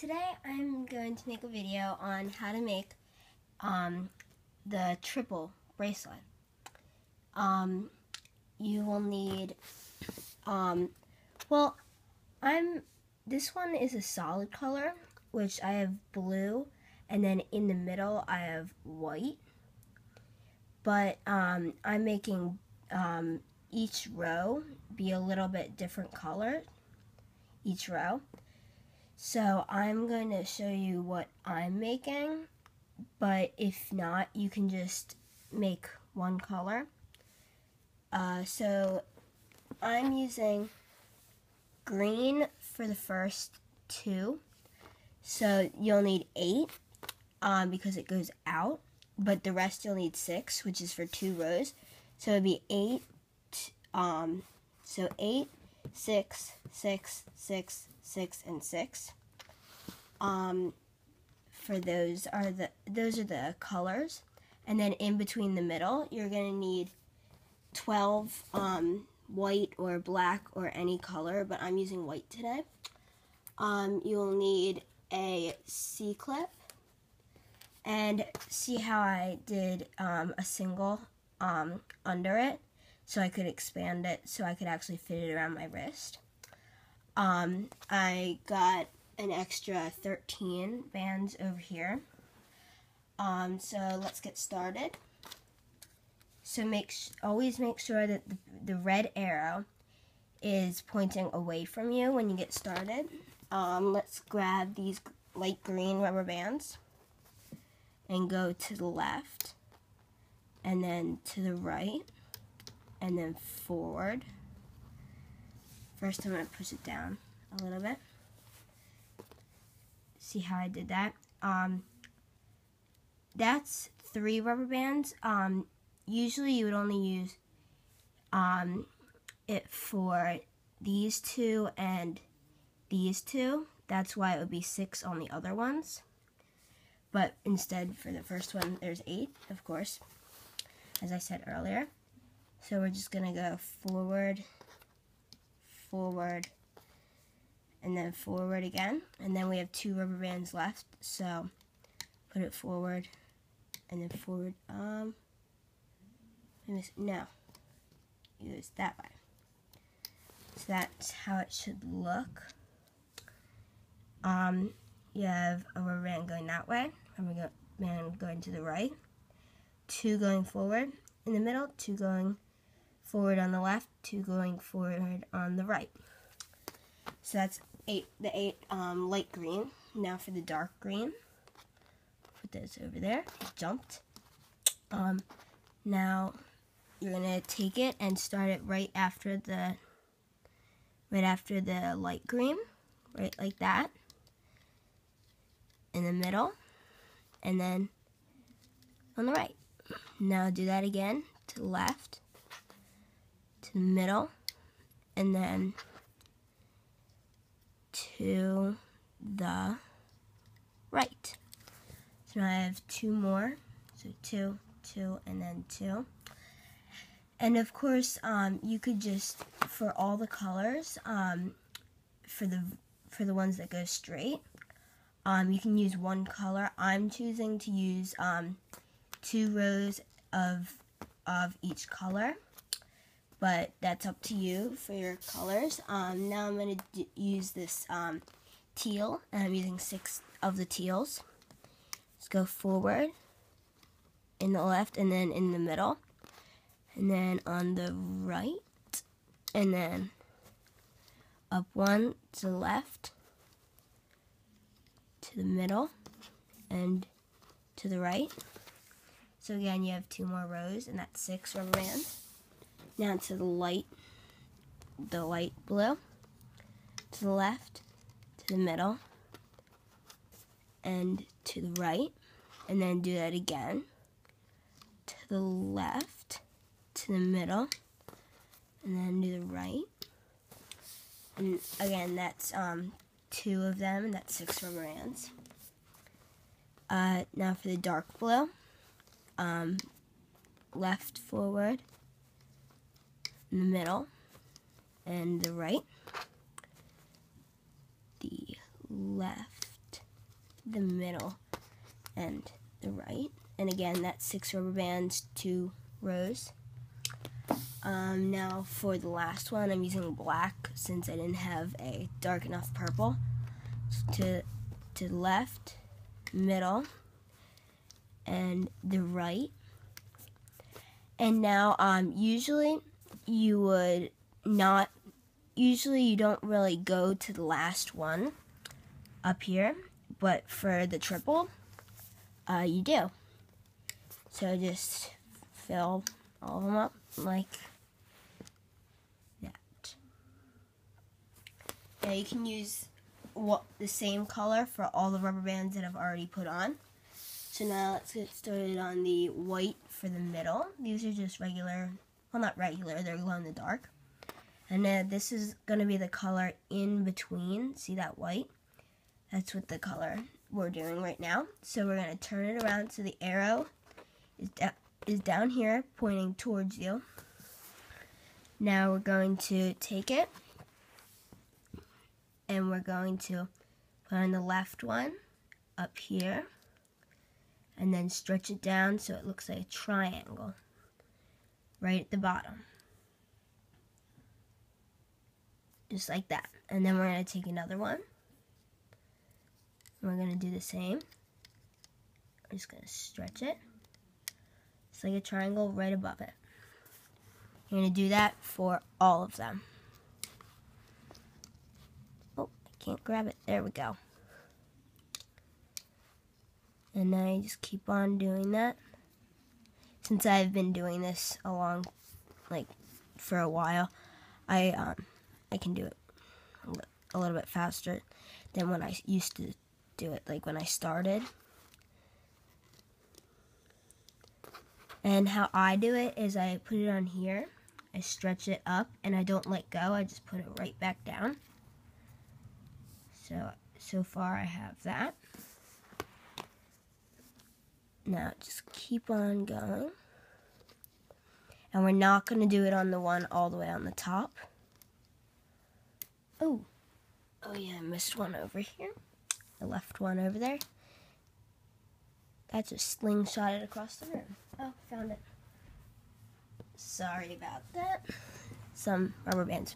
Today I'm going to make a video on how to make the triple bracelet. You will need, this one is a solid color, which I have blue, and then in the middle I have white. But I'm making each row be a little bit different color, each row. So I'm going to show you what I'm making, but if not, you can just make one color. So I'm using green for the first two. So you'll need 8 because it goes out, but the rest you'll need 6, which is for 2 rows. So it'd be 8, 8, 6, 6, 6, 6, and 6. For those are the colors, and then in between the middle, you're gonna need 12 white or black or any color, but I'm using white today. You'll need a C-clip, and see how I did a single under it, so I could expand it so I could actually fit it around my wrist. I got an extra 13 bands over here. So let's get started. So always make sure that the red arrow is pointing away from you when you get started. Let's grab these light green rubber bands and go to the left, and then to the right, and then forward. First I'm going to push it down a little bit. See how I did that? That's 3 rubber bands. Usually you would only use it for these 2 and these 2. That's why it would be 6 on the other ones. But instead, for the first one, there's 8, of course, as I said earlier. So we're just going to go forward, forward, and then forward again, and then we have 2 rubber bands left, so put it forward, and then forward, no, use that way. So that's how it should look. You have a rubber band going that way, rubber band going to the right, 2 going forward in the middle, 2 going forward on the left, 2 going forward on the right. So that's the 8 light green. Now for the dark green, put this over there. It jumped. Now you're gonna take it and start it right after the light green, right like that, in the middle, and then on the right. Now do that again to the left, to the middle, and then to the right. So now I have 2 more. So 2, 2, and then 2. And of course, you could just, for all the colors, for the ones that go straight, you can use one color. I'm choosing to use 2 rows of each color, but that's up to you for your colors. Now I'm going to use this teal, and I'm using 6 of the teals. Let's go forward, in the left, and then in the middle, and then on the right, and then up 1 to the left, to the middle, and to the right. So again, you have 2 more rows, and that's 6 rubber bands. Now to the light blue, to the left, to the middle, and to the right, and then do that again, to the left, to the middle, and then to the right, and again, that's 2 of them, and that's 6 rubber bands. Now for the dark blue, left, forward, in the middle, and the right, the left, the middle and the right. And again, that's 6 rubber bands, 2 rows. Now for the last one, I'm using black since I didn't have a dark enough purple. To the left, middle, and the right. And now, usually you don't really go to the last one up here, but for the triple, you do. So just fill all of them up like that. Now you can use the same color for all the rubber bands that I've already put on. So now let's get started on the white for the middle. These are just regular, well, not regular, they're glow in the dark. And then this is going to be the color in between. See that white? That's what the color we're doing right now. So we're going to turn it around so the arrow is down here pointing towards you. Now we're going to take it and we're going to put on the left one up here and then stretch it down so it looks like a triangle right at the bottom. Just like that. And then we're going to take another one. We're going to do the same. I'm just going to stretch it. It's like a triangle right above it. You're going to do that for all of them. Oh, I can't grab it. There we go. And now you just keep on doing that. Since I've been doing this for a while, I can do it a little bit faster than when I used to do it, like when I started. And how I do it is I put it on here, I stretch it up, and I don't let go, I just put it right back down. So far I have that. Now just keep on going. And we're not going to do it on the one all the way on the top. Oh yeah, I missed one over here. The left one over there. That just slingshotted across the room. Oh, found it. Sorry about that. Some rubber bands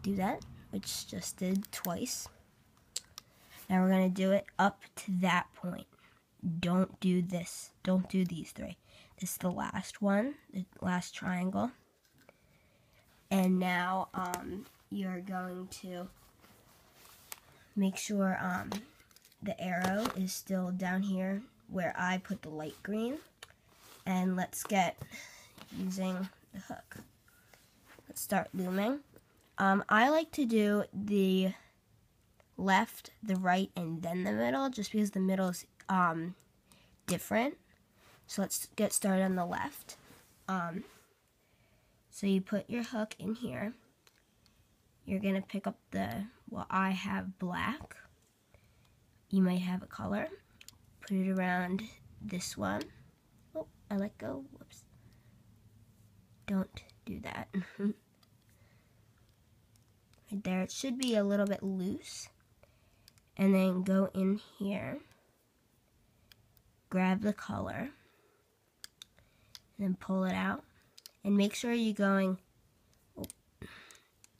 do that, which just did twice. Now we're going to do it up to that point. Don't do this. Don't do these 3. This is the last one, the last triangle. And now you're going to make sure the arrow is still down here where I put the light green. And let's get using the hook. Let's start looming. I like to do the left, the right, and then the middle, just because the middle is different. So let's get started on the left. So you put your hook in here. You're going to pick up I have black. You might have a color. Put it around this one. Oh, I let go. Whoops. Don't do that. Right there. It should be a little bit loose. And then go in here. Grab the color. And then pull it out. And make sure you're going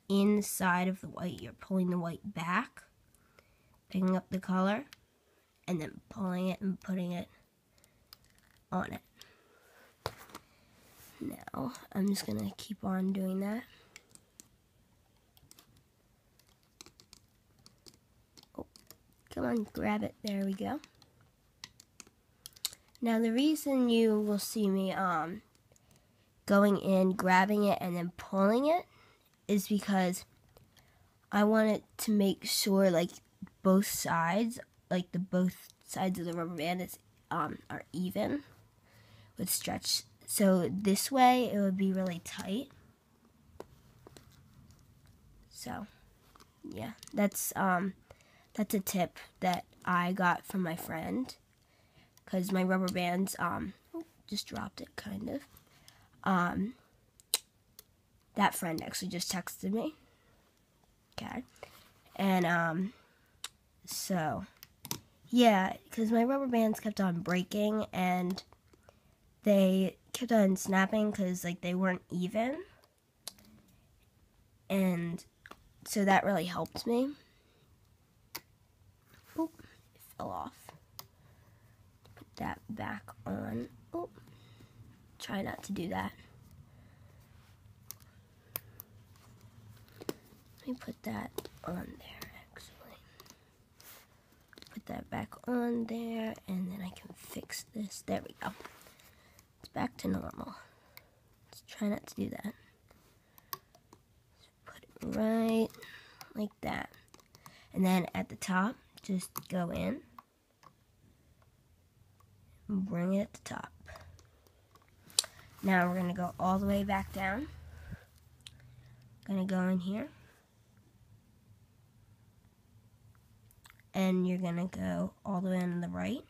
inside of the white. You're pulling the white back. Picking up the color. And then pulling it and putting it on it. Now, I'm just going to keep on doing that. Oh, come on, grab it. There we go. Now, the reason you will see me going in, grabbing it, and then pulling it is because I want it to make sure, like, both sides of the rubber band are even with stretch. So this way it would be really tight. So yeah, that's a tip that I got from my friend, because my rubber bands just dropped it kind of. That friend actually just texted me. Okay. And so Yeah, because my rubber bands kept on breaking and they kept on snapping because like they weren't even, and so that really helped me. Oop, it fell off. Put that back on. Oop, try not to do that. Let me put that on there actually. Put that back on there and then I can fix this. There we go. It's back to normal. Let's try not to do that. Just put it right like that. And then at the top, just go in and bring it at the top. Now we're going to go all the way back down. Going to go in here. And you're going to go all the way on the right.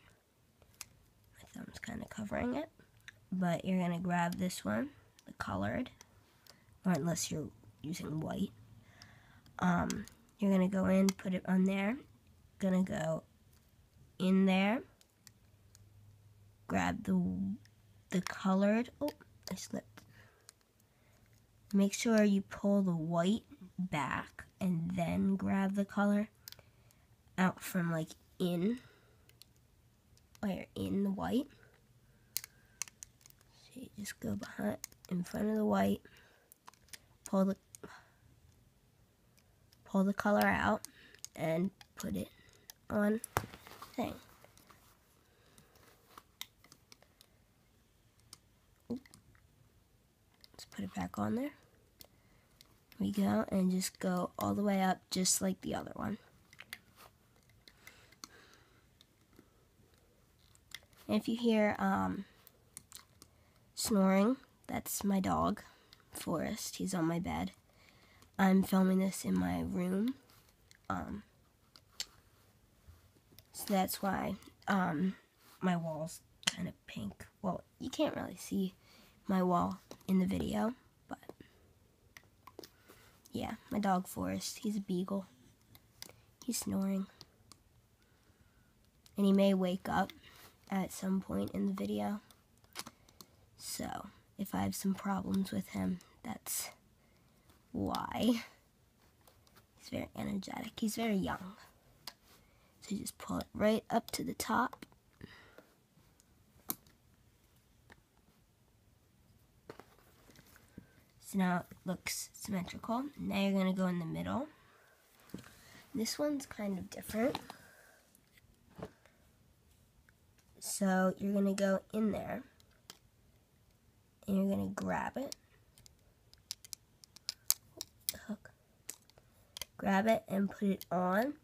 My thumb's kind of covering it. But you're going to grab this one, the colored, or unless you're using white. You're going to go in, put it on there. Going to go in there. Grab the colored. Oh, I slipped. Make sure you pull the white back and then grab the color out from like in, while you're in the white. So you just go behind, in front of the white, pull the color out and put it on the thing. Let's put it back on there. There we go, and just go all the way up just like the other one. And if you hear snoring, that's my dog, Forrest. He's on my bed. I'm filming this in my room. So that's why my wall's kind of pink. Well, you can't really see my wall in the video, but yeah, my dog Forrest, he's a beagle. He's snoring. And he may wake up at some point in the video. So, if I have some problems with him, that's why. He's very energetic. He's very young. So you just pull it right up to the top. So now it looks symmetrical. Now you're going to go in the middle. This one's kind of different. So you're going to go in there. And you're going to grab it. Hook. Grab it and put it on.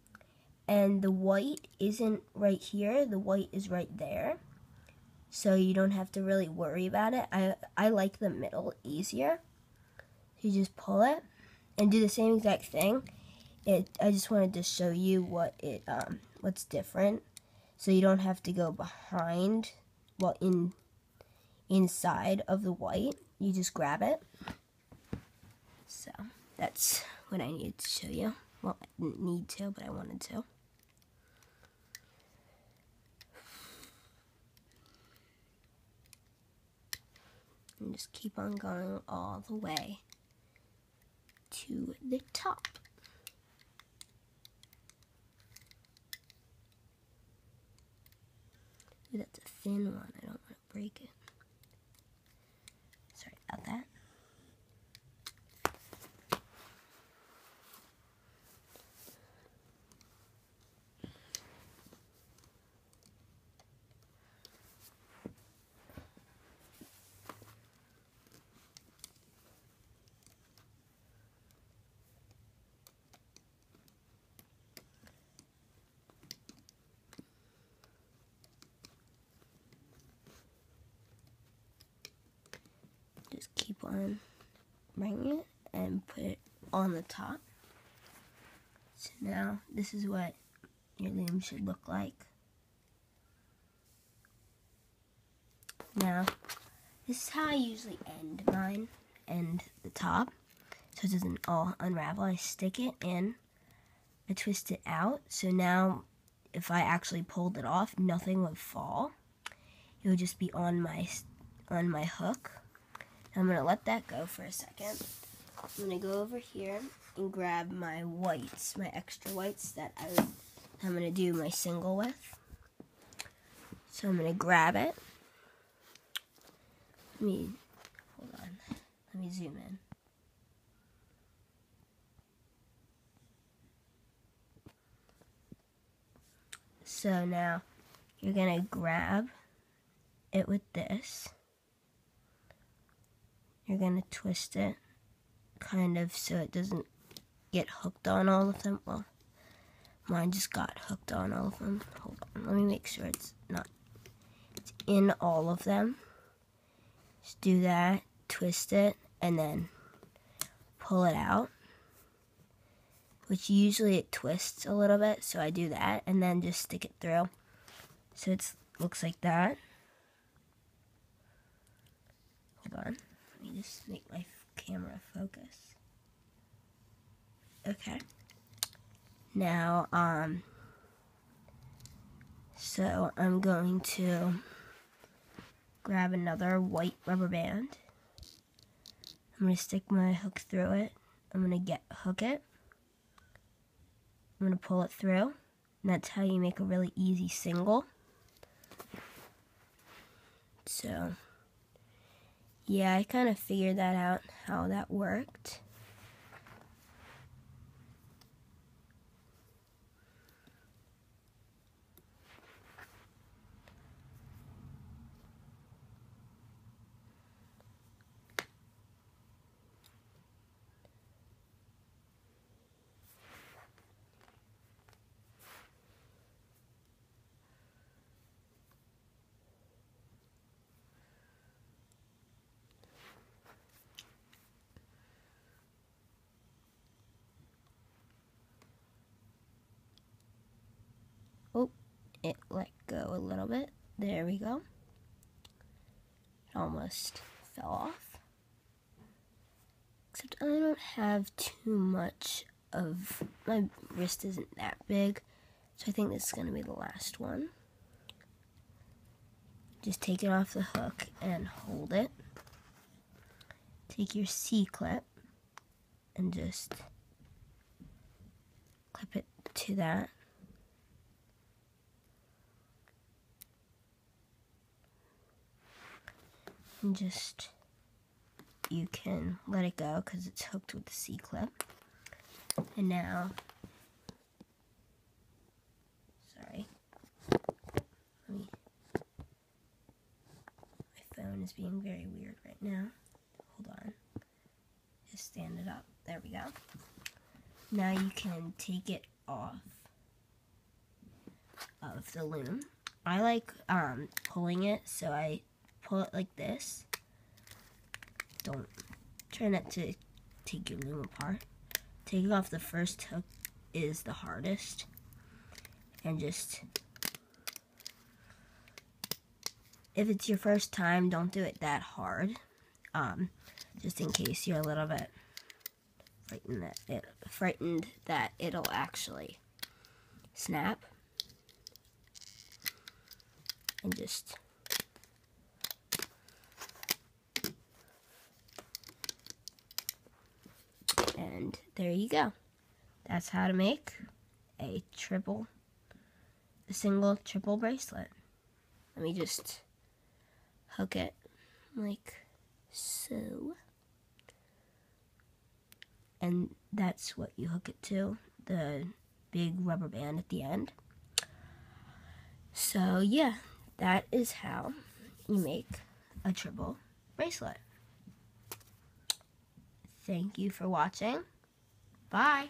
And the white isn't right here. The white is right there. So you don't have to really worry about it. I like the middle easier. You just pull it and do the same exact thing. I just wanted to show you what's different, so you don't have to go behind, well, inside of the white. You just grab it. So that's what I needed to show you. Well, I didn't need to, but I wanted to. And just keep on going all the way to the top. Ooh, that's a thin one. I don't want to break it. Sorry about that. Just keep on bringing it and put it on the top. So now this is what your loom should look like. Now this is how I usually end mine, end the top, so it doesn't all unravel. I stick it in, I twist it out, so now if I actually pulled it off, nothing would fall. It would just be on my hook. I'm gonna let that go for a second. I'm gonna go over here and grab my whites, my extra whites that I'm gonna do my single with. So I'm gonna grab it. Hold on. Let me zoom in. So now you're gonna grab it with this. You're gonna twist it kind of so it doesn't get hooked on all of them. Well, mine just got hooked on all of them. Hold on, let me make sure it's in all of them. Just do that, twist it, and then pull it out. Which usually it twists a little bit, so I do that, and then just stick it through. So it looks like that. Hold on, let me just make my camera focus. Okay. Now, so I'm going to grab another white rubber band. I'm going to stick my hook through it. I'm going to hook it. I'm going to pull it through. And that's how you make a really easy single. So, yeah, I kind of figured that out, how that worked. Oh, it let go a little bit. There we go. It almost fell off. Except I don't have too much of, my wrist isn't that big, so I think this is going to be the last one. Just take it off the hook and hold it. Take your C-clip and just clip it to that. And just, you can let it go because it's hooked with the C-clip. And now, sorry, my phone is being very weird right now. Hold on, just stand it up. There we go. Now you can take it off of the loom. I like pulling it, so I pull it like this. Try not to take your loom apart. Taking off the first hook is the hardest. And just, if it's your first time, don't do it that hard. Just in case you're a little bit frightened that it'll actually snap. And just and there you go. That's how to make a single triple bracelet. Let me just hook it like so. And that's what you hook it to, the big rubber band at the end. So yeah, that is how you make a triple bracelet. Thank you for watching. Bye.